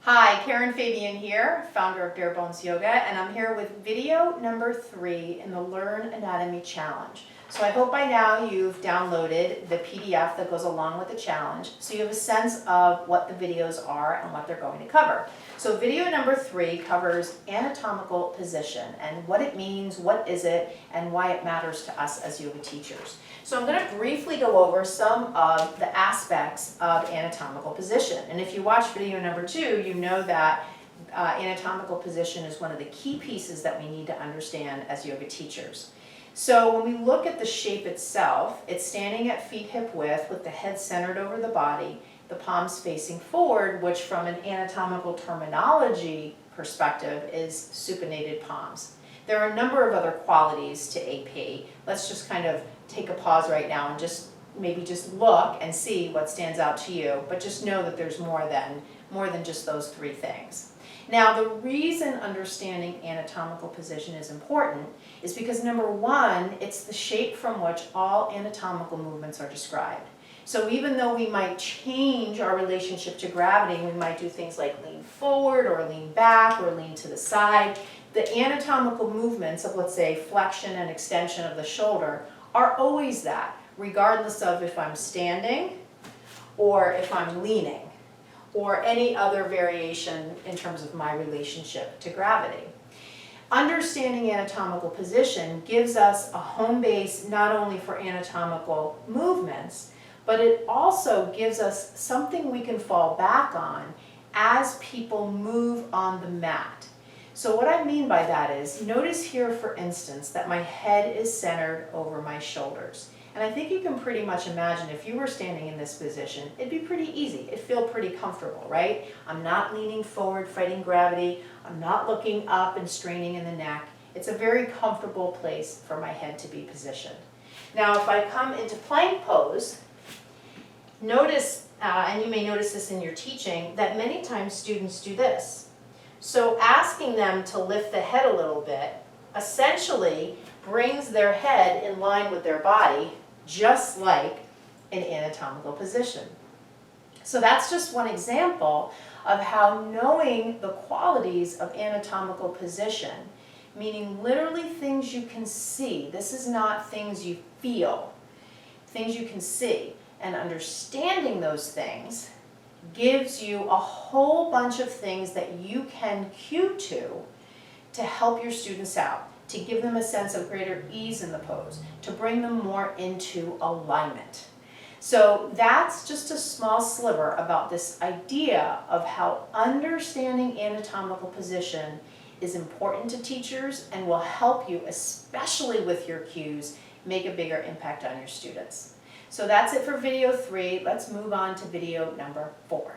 Hi, Karen Fabian here, founder of Bare Bones Yoga, and I'm here with video number 3 in the Learn Anatomy Challenge. So I hope by now you've downloaded the PDF that goes along with the challenge, so you have a sense of what the videos are and what they're going to cover. So video number 3 covers anatomical position and what it means, what is it, and why it matters to us as yoga teachers. So I'm going to briefly go over some of the aspects of anatomical position. And if you watch video number 2, you know that anatomical position is one of the key pieces that we need to understand as yoga teachers. So when we look at the shape itself, it's standing at feet hip width with the head centered over the body, the palms facing forward, which from an anatomical terminology perspective is supinated palms. There are a number of other qualities to AP. Let's just kind of take a pause right now and maybe just look and see what stands out to you, but just know that there's more than just those 3 things. Now, the reason understanding anatomical position is important is because number 1, it's the shape from which all anatomical movements are described. So even though we might change our relationship to gravity, we might do things like lean forward or lean back or lean to the side, the anatomical movements of, let's say, flexion and extension of the shoulder are always that, regardless of if I'm standing or if I'm leaning, or any other variation in terms of my relationship to gravity. Understanding anatomical position gives us a home base not only for anatomical movements, but it also gives us something we can fall back on as people move on the mat. So what I mean by that is, notice here, for instance, that my head is centered over my shoulders. And I think you can pretty much imagine if you were standing in this position, it'd be pretty easy. It'd feel pretty comfortable, right? I'm not leaning forward, fighting gravity. I'm not looking up and straining in the neck. It's a very comfortable place for my head to be positioned. Now, if I come into plank pose, notice, and you may notice this in your teaching, that many times students do this. So asking them to lift the head a little bit essentially brings their head in line with their body, just like an anatomical position. So that's just one example of how knowing the qualities of anatomical position, meaning literally things you can see, this is not things you feel, things you can see, and understanding those things gives you a whole bunch of things that you can cue to help your students out, to give them a sense of greater ease in the pose, to bring them more into alignment. So that's just a small sliver about this idea of how understanding anatomical position is important to teachers and will help you, especially with your cues, make a bigger impact on your students. So that's it for video 3. Let's move on to video number 4.